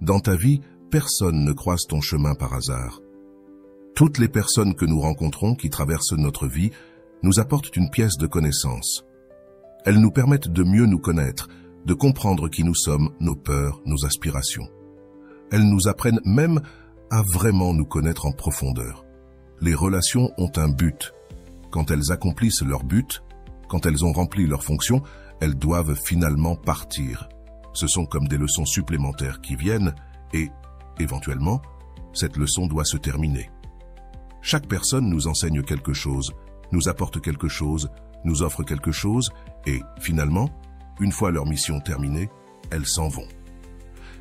Dans ta vie, personne ne croise ton chemin par hasard. Toutes les personnes que nous rencontrons qui traversent notre vie nous apportent une pièce de connaissance. Elles nous permettent de mieux nous connaître, de comprendre qui nous sommes, nos peurs, nos aspirations. Elles nous apprennent même à vraiment nous connaître en profondeur. Les relations ont un but. Quand elles accomplissent leur but, quand elles ont rempli leur fonction, elles doivent finalement partir. Ce sont comme des leçons supplémentaires qui viennent et, éventuellement, cette leçon doit se terminer. Chaque personne nous enseigne quelque chose, nous apporte quelque chose, nous offre quelque chose et, finalement, une fois leur mission terminée, elles s'en vont.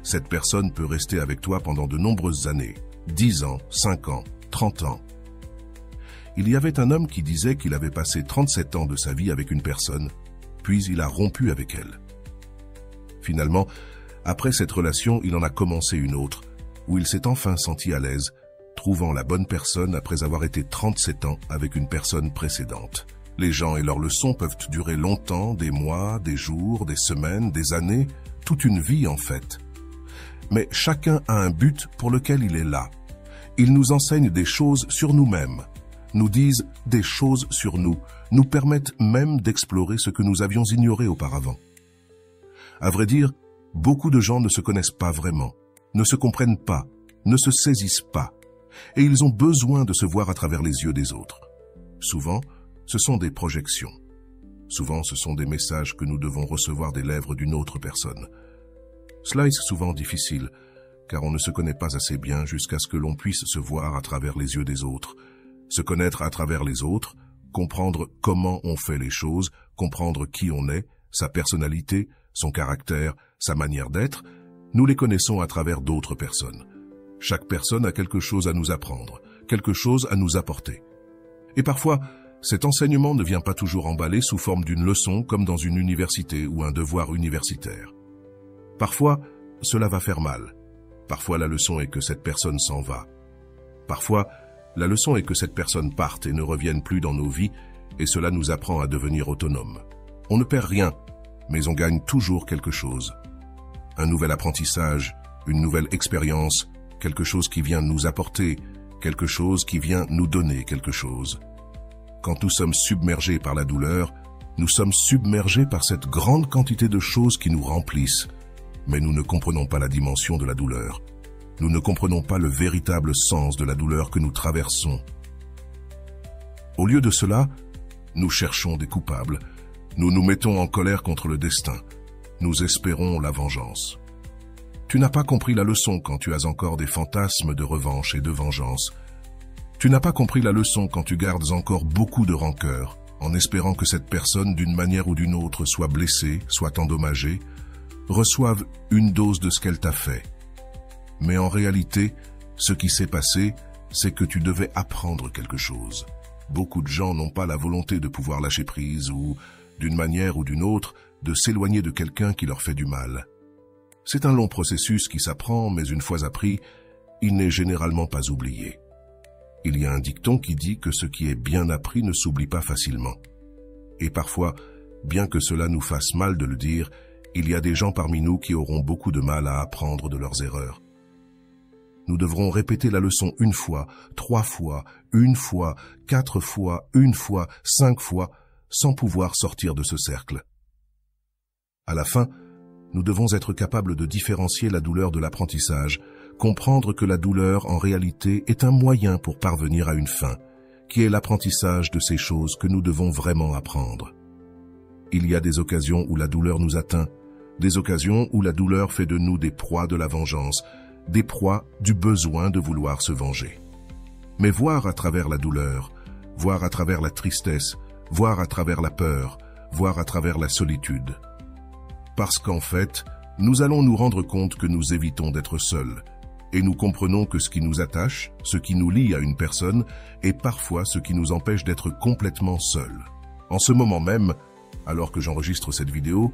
Cette personne peut rester avec toi pendant de nombreuses années, 10 ans, 5 ans, 30 ans. Il y avait un homme qui disait qu'il avait passé 37 ans de sa vie avec une personne, puis il a rompu avec elle. Finalement, après cette relation, il en a commencé une autre, où il s'est enfin senti à l'aise, trouvant la bonne personne après avoir été 37 ans avec une personne précédente. Les gens et leurs leçons peuvent durer longtemps, des mois, des jours, des semaines, des années, toute une vie en fait. Mais chacun a un but pour lequel il est là. Ils nous enseignent des choses sur nous-mêmes, nous disent des choses sur nous, nous permettent même d'explorer ce que nous avions ignoré auparavant. À vrai dire, beaucoup de gens ne se connaissent pas vraiment, ne se comprennent pas, ne se saisissent pas, et ils ont besoin de se voir à travers les yeux des autres. Souvent, ce sont des projections. Souvent, ce sont des messages que nous devons recevoir des lèvres d'une autre personne. Cela est souvent difficile, car on ne se connaît pas assez bien jusqu'à ce que l'on puisse se voir à travers les yeux des autres, se connaître à travers les autres, comprendre comment on fait les choses, comprendre qui on est, sa personnalité, son caractère, sa manière d'être. Nous les connaissons à travers d'autres personnes. Chaque personne a quelque chose à nous apprendre, quelque chose à nous apporter. Et parfois, cet enseignement ne vient pas toujours emballé sous forme d'une leçon comme dans une université ou un devoir universitaire. Parfois, cela va faire mal. Parfois, la leçon est que cette personne s'en va. Parfois, la leçon est que cette personne parte et ne revienne plus dans nos vies, et cela nous apprend à devenir autonomes. On ne perd rien, mais on gagne toujours quelque chose. Un nouvel apprentissage, une nouvelle expérience, quelque chose qui vient nous apporter, quelque chose qui vient nous donner quelque chose. Quand nous sommes submergés par la douleur, nous sommes submergés par cette grande quantité de choses qui nous remplissent. Mais nous ne comprenons pas la dimension de la douleur. Nous ne comprenons pas le véritable sens de la douleur que nous traversons. Au lieu de cela, nous cherchons des coupables. Nous nous mettons en colère contre le destin. Nous espérons la vengeance. Tu n'as pas compris la leçon quand tu as encore des fantasmes de revanche et de vengeance. Tu n'as pas compris la leçon quand tu gardes encore beaucoup de rancœur, en espérant que cette personne, d'une manière ou d'une autre, soit blessée, soit endommagée, reçoive une dose de ce qu'elle t'a fait. Mais en réalité, ce qui s'est passé, c'est que tu devais apprendre quelque chose. Beaucoup de gens n'ont pas la volonté de pouvoir lâcher prise ou, d'une manière ou d'une autre, de s'éloigner de quelqu'un qui leur fait du mal. C'est un long processus qui s'apprend, mais une fois appris, il n'est généralement pas oublié. Il y a un dicton qui dit que ce qui est bien appris ne s'oublie pas facilement. Et parfois, bien que cela nous fasse mal de le dire, il y a des gens parmi nous qui auront beaucoup de mal à apprendre de leurs erreurs. Nous devrons répéter la leçon 1 fois, 3 fois, 1 fois, 4 fois, 1 fois, 5 fois, sans pouvoir sortir de ce cercle. À la fin, nous devons être capables de différencier la douleur de l'apprentissage, comprendre que la douleur, en réalité, est un moyen pour parvenir à une fin, qui est l'apprentissage de ces choses que nous devons vraiment apprendre. Il y a des occasions où la douleur nous atteint, des occasions où la douleur fait de nous des proies de la vengeance, des proies du besoin de vouloir se venger. Mais voir à travers la douleur, voir à travers la tristesse, voir à travers la peur, voir à travers la solitude. Parce qu'en fait, nous allons nous rendre compte que nous évitons d'être seuls, et nous comprenons que ce qui nous attache, ce qui nous lie à une personne, est parfois ce qui nous empêche d'être complètement seuls. En ce moment même, alors que j'enregistre cette vidéo,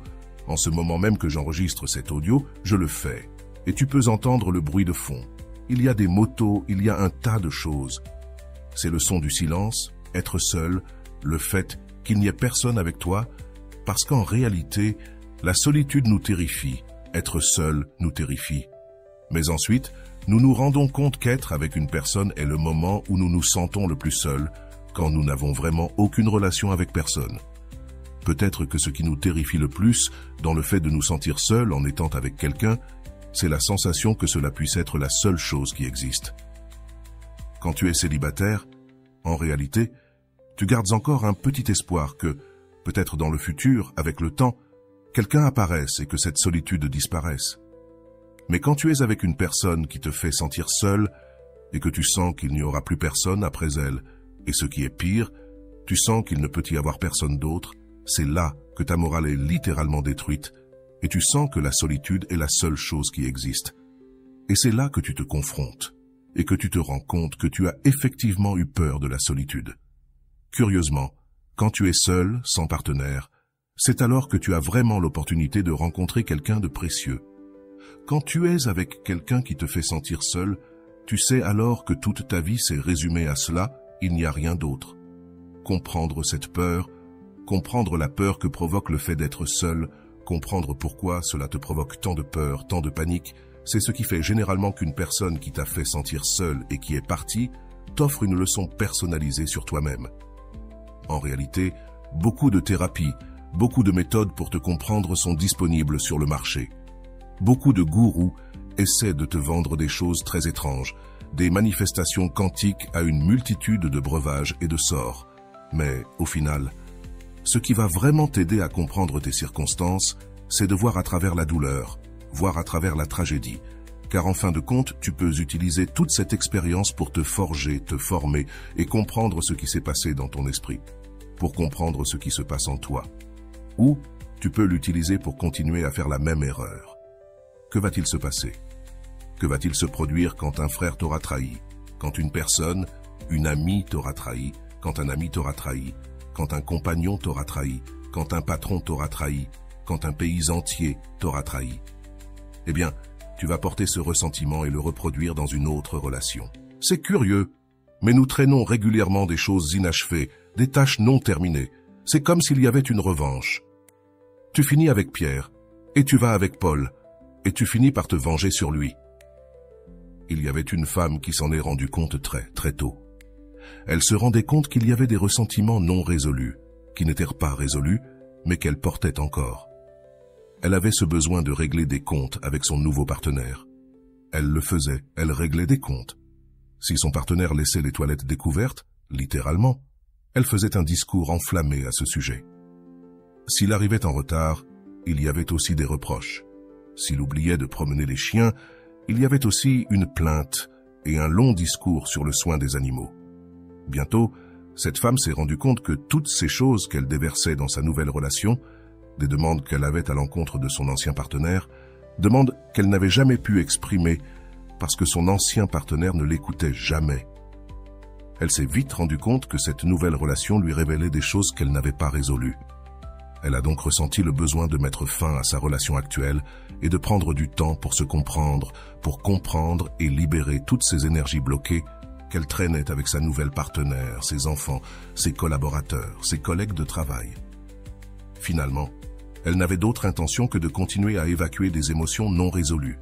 en ce moment même que j'enregistre cet audio, je le fais. Et tu peux entendre le bruit de fond. Il y a des motos, il y a un tas de choses. C'est le son du silence, être seul, le fait qu'il n'y ait personne avec toi, parce qu'en réalité, la solitude nous terrifie, être seul nous terrifie. Mais ensuite, nous nous rendons compte qu'être avec une personne est le moment où nous nous sentons le plus seuls, quand nous n'avons vraiment aucune relation avec personne. Peut-être que ce qui nous terrifie le plus dans le fait de nous sentir seuls en étant avec quelqu'un, c'est la sensation que cela puisse être la seule chose qui existe. Quand tu es célibataire, en réalité, tu gardes encore un petit espoir que, peut-être dans le futur, avec le temps, quelqu'un apparaisse et que cette solitude disparaisse. Mais quand tu es avec une personne qui te fait sentir seul et que tu sens qu'il n'y aura plus personne après elle, et ce qui est pire, tu sens qu'il ne peut y avoir personne d'autre, c'est là que ta morale est littéralement détruite et tu sens que la solitude est la seule chose qui existe. Et c'est là que tu te confrontes et que tu te rends compte que tu as effectivement eu peur de la solitude. Curieusement, quand tu es seul, sans partenaire, c'est alors que tu as vraiment l'opportunité de rencontrer quelqu'un de précieux. Quand tu es avec quelqu'un qui te fait sentir seul, tu sais alors que toute ta vie s'est résumée à cela, il n'y a rien d'autre. Comprendre cette peur, comprendre la peur que provoque le fait d'être seul, comprendre pourquoi cela te provoque tant de peur, tant de panique, c'est ce qui fait généralement qu'une personne qui t'a fait sentir seul et qui est partie, t'offre une leçon personnalisée sur toi-même. En réalité, beaucoup de thérapies, beaucoup de méthodes pour te comprendre sont disponibles sur le marché. Beaucoup de gourous essaient de te vendre des choses très étranges, des manifestations quantiques à une multitude de breuvages et de sorts. Mais, au final, ce qui va vraiment t'aider à comprendre tes circonstances, c'est de voir à travers la douleur, voir à travers la tragédie. Car en fin de compte, tu peux utiliser toute cette expérience pour te forger, te former et comprendre ce qui s'est passé dans ton esprit, pour comprendre ce qui se passe en toi. Ou tu peux l'utiliser pour continuer à faire la même erreur. Que va-t-il se passer? Que va-t-il se produire quand un frère t'aura trahi? Quand une personne, une amie t'aura trahi? Quand un ami t'aura trahi? Quand un compagnon t'aura trahi? Quand un patron t'aura trahi? Quand un pays entier t'aura trahi? Eh bien, tu vas porter ce ressentiment et le reproduire dans une autre relation. C'est curieux, mais nous traînons régulièrement des choses inachevées, des tâches non terminées. C'est comme s'il y avait une revanche. Tu finis avec Pierre, et tu vas avec Paul, et tu finis par te venger sur lui. Il y avait une femme qui s'en est rendue compte très tôt. Elle se rendait compte qu'il y avait des ressentiments non résolus, qui n'étaient pas résolus, mais qu'elle portait encore. Elle avait ce besoin de régler des comptes avec son nouveau partenaire. Elle le faisait, elle réglait des comptes. Si son partenaire laissait les toilettes découvertes, littéralement, elle faisait un discours enflammé à ce sujet. S'il arrivait en retard, il y avait aussi des reproches. S'il oubliait de promener les chiens, il y avait aussi une plainte et un long discours sur le soin des animaux. Bientôt, cette femme s'est rendue compte que toutes ces choses qu'elle déversait dans sa nouvelle relation, des demandes qu'elle avait à l'encontre de son ancien partenaire, demandes qu'elle n'avait jamais pu exprimer parce que son ancien partenaire ne l'écoutait jamais. Elle s'est vite rendue compte que cette nouvelle relation lui révélait des choses qu'elle n'avait pas résolues. Elle a donc ressenti le besoin de mettre fin à sa relation actuelle et de prendre du temps pour se comprendre, pour comprendre et libérer toutes ces énergies bloquées qu'elle traînait avec sa nouvelle partenaire, ses enfants, ses collaborateurs, ses collègues de travail. Finalement, elle n'avait d'autre intention que de continuer à évacuer des émotions non résolues.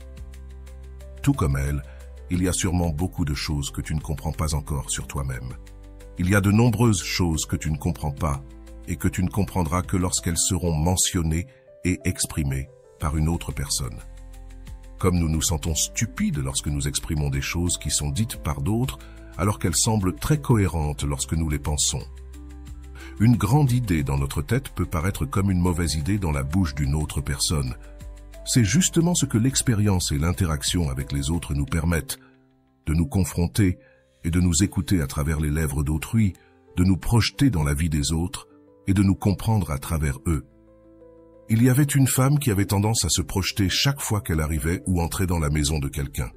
Tout comme elle, il y a sûrement beaucoup de choses que tu ne comprends pas encore sur toi-même. Il y a de nombreuses choses que tu ne comprends pas et que tu ne comprendras que lorsqu'elles seront mentionnées et exprimées par une autre personne. Comme nous nous sentons stupides lorsque nous exprimons des choses qui sont dites par d'autres, alors qu'elles semblent très cohérentes lorsque nous les pensons. Une grande idée dans notre tête peut paraître comme une mauvaise idée dans la bouche d'une autre personne. C'est justement ce que l'expérience et l'interaction avec les autres nous permettent, de nous confronter et de nous écouter à travers les lèvres d'autrui, de nous projeter dans la vie des autres et de nous comprendre à travers eux. Il y avait une femme qui avait tendance à se projeter chaque fois qu'elle arrivait ou entrait dans la maison de quelqu'un.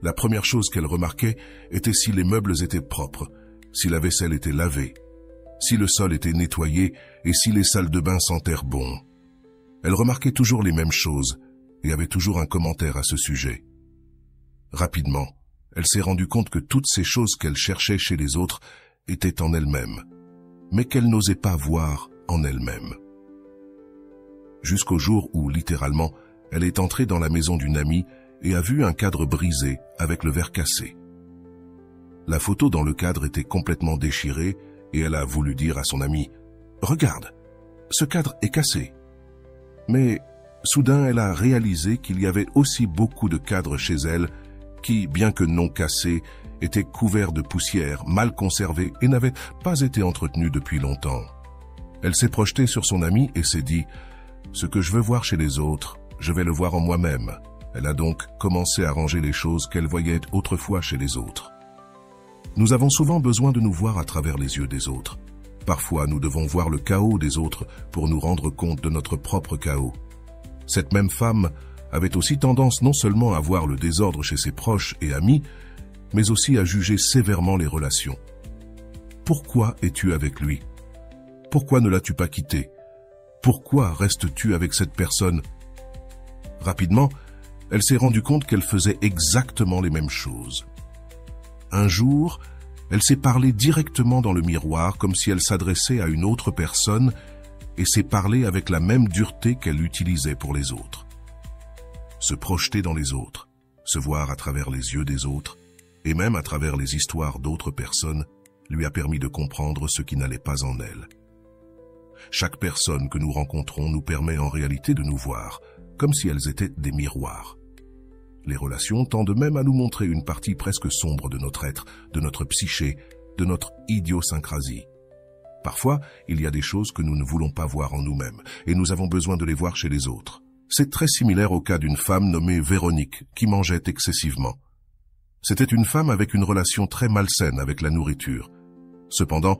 La première chose qu'elle remarquait était si les meubles étaient propres, si la vaisselle était lavée, si le sol était nettoyé et si les salles de bain sentaient bon. Elle remarquait toujours les mêmes choses et avait toujours un commentaire à ce sujet. Rapidement, elle s'est rendue compte que toutes ces choses qu'elle cherchait chez les autres étaient en elle-même, mais qu'elle n'osait pas voir en elle-même. Jusqu'au jour où, littéralement, elle est entrée dans la maison d'une amie et a vu un cadre brisé avec le verre cassé. La photo dans le cadre était complètement déchirée et elle a voulu dire à son ami « Regarde, ce cadre est cassé ». Mais soudain, elle a réalisé qu'il y avait aussi beaucoup de cadres chez elle qui, bien que non cassés, étaient couverts de poussière, mal conservés et n'avaient pas été entretenus depuis longtemps. Elle s'est projetée sur son ami et s'est dit « Ce que je veux voir chez les autres, je vais le voir en moi-même ». Elle a donc commencé à ranger les choses qu'elle voyait autrefois chez les autres. Nous avons souvent besoin de nous voir à travers les yeux des autres. Parfois, nous devons voir le chaos des autres pour nous rendre compte de notre propre chaos. Cette même femme avait aussi tendance non seulement à voir le désordre chez ses proches et amis, mais aussi à juger sévèrement les relations. Pourquoi es-tu avec lui? Pourquoi ne l'as-tu pas quitté? Pourquoi restes-tu avec cette personne? Rapidement, elle s'est rendue compte qu'elle faisait exactement les mêmes choses. Un jour, elle s'est parlé directement dans le miroir comme si elle s'adressait à une autre personne et s'est parlé avec la même dureté qu'elle utilisait pour les autres. Se projeter dans les autres, se voir à travers les yeux des autres et même à travers les histoires d'autres personnes lui a permis de comprendre ce qui n'allait pas en elle. Chaque personne que nous rencontrons nous permet en réalité de nous voir, comme si elles étaient des miroirs. Les relations tendent même à nous montrer une partie presque sombre de notre être, de notre psyché, de notre idiosyncrasie. Parfois, il y a des choses que nous ne voulons pas voir en nous-mêmes, et nous avons besoin de les voir chez les autres. C'est très similaire au cas d'une femme nommée Véronique, qui mangeait excessivement. C'était une femme avec une relation très malsaine avec la nourriture. Cependant,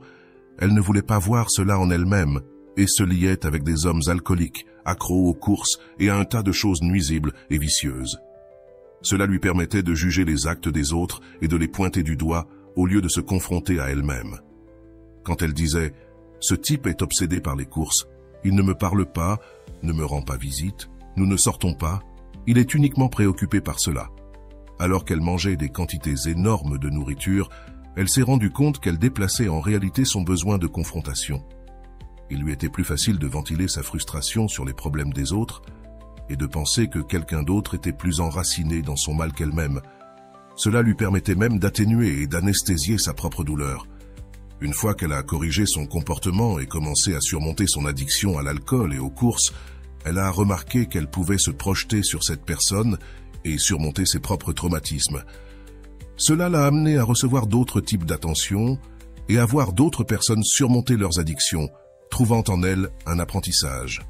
elle ne voulait pas voir cela en elle-même, et se liait avec des hommes alcooliques, accros aux courses et à un tas de choses nuisibles et vicieuses. Cela lui permettait de juger les actes des autres et de les pointer du doigt au lieu de se confronter à elle-même. Quand elle disait « Ce type est obsédé par les courses, il ne me parle pas, ne me rend pas visite, nous ne sortons pas, il est uniquement préoccupé par cela ». Alors qu'elle mangeait des quantités énormes de nourriture, elle s'est rendue compte qu'elle déplaçait en réalité son besoin de confrontation. Il lui était plus facile de ventiler sa frustration sur les problèmes des autres et de penser que quelqu'un d'autre était plus enraciné dans son mal qu'elle-même. Cela lui permettait même d'atténuer et d'anesthésier sa propre douleur. Une fois qu'elle a corrigé son comportement et commencé à surmonter son addiction à l'alcool et aux courses, elle a remarqué qu'elle pouvait se projeter sur cette personne et surmonter ses propres traumatismes. Cela l'a amenée à recevoir d'autres types d'attention et à voir d'autres personnes surmonter leurs addictions, trouvant en elles un apprentissage.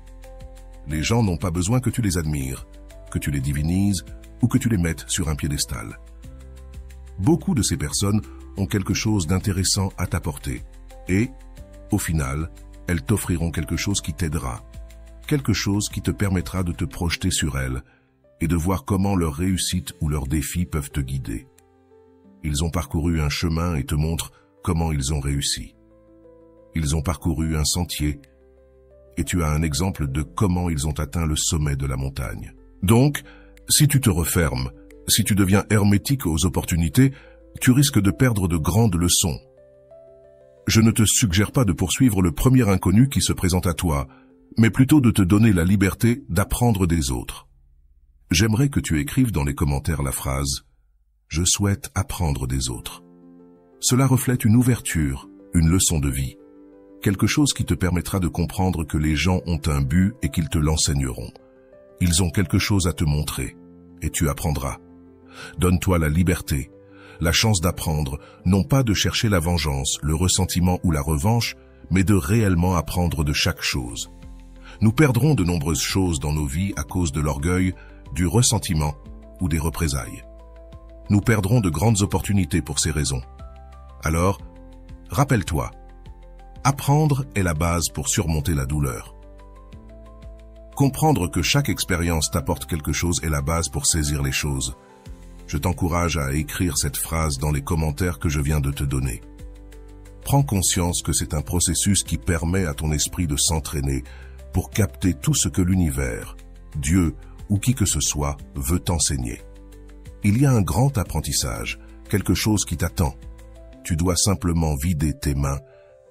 Les gens n'ont pas besoin que tu les admires, que tu les divinises ou que tu les mettes sur un piédestal. Beaucoup de ces personnes ont quelque chose d'intéressant à t'apporter et, au final, elles t'offriront quelque chose qui t'aidera, quelque chose qui te permettra de te projeter sur elles et de voir comment leurs réussites ou leurs défis peuvent te guider. Ils ont parcouru un chemin et te montrent comment ils ont réussi. Ils ont parcouru un sentier et tu as un exemple de comment ils ont atteint le sommet de la montagne. Donc, si tu te refermes, si tu deviens hermétique aux opportunités, tu risques de perdre de grandes leçons. Je ne te suggère pas de poursuivre le premier inconnu qui se présente à toi, mais plutôt de te donner la liberté d'apprendre des autres. J'aimerais que tu écrives dans les commentaires la phrase « Je souhaite apprendre des autres ». Cela reflète une ouverture, une leçon de vie. Quelque chose qui te permettra de comprendre que les gens ont un but et qu'ils te l'enseigneront. Ils ont quelque chose à te montrer, et tu apprendras. Donne-toi la liberté, la chance d'apprendre, non pas de chercher la vengeance, le ressentiment ou la revanche, mais de réellement apprendre de chaque chose. Nous perdrons de nombreuses choses dans nos vies à cause de l'orgueil, du ressentiment ou des représailles. Nous perdrons de grandes opportunités pour ces raisons. Alors, rappelle-toi, apprendre est la base pour surmonter la douleur. Comprendre que chaque expérience t'apporte quelque chose est la base pour saisir les choses. Je t'encourage à écrire cette phrase dans les commentaires que je viens de te donner. Prends conscience que c'est un processus qui permet à ton esprit de s'entraîner pour capter tout ce que l'univers, Dieu ou qui que ce soit veut t'enseigner. Il y a un grand apprentissage, quelque chose qui t'attend. Tu dois simplement vider tes mains,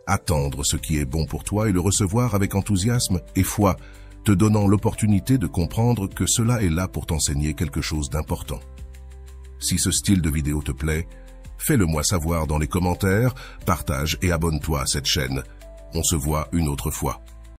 attendre ce qui est bon pour toi et le recevoir avec enthousiasme et foi, te donnant l'opportunité de comprendre que cela est là pour t'enseigner quelque chose d'important. Si ce style de vidéo te plaît, fais-le moi savoir dans les commentaires, partage et abonne-toi à cette chaîne. On se voit une autre fois.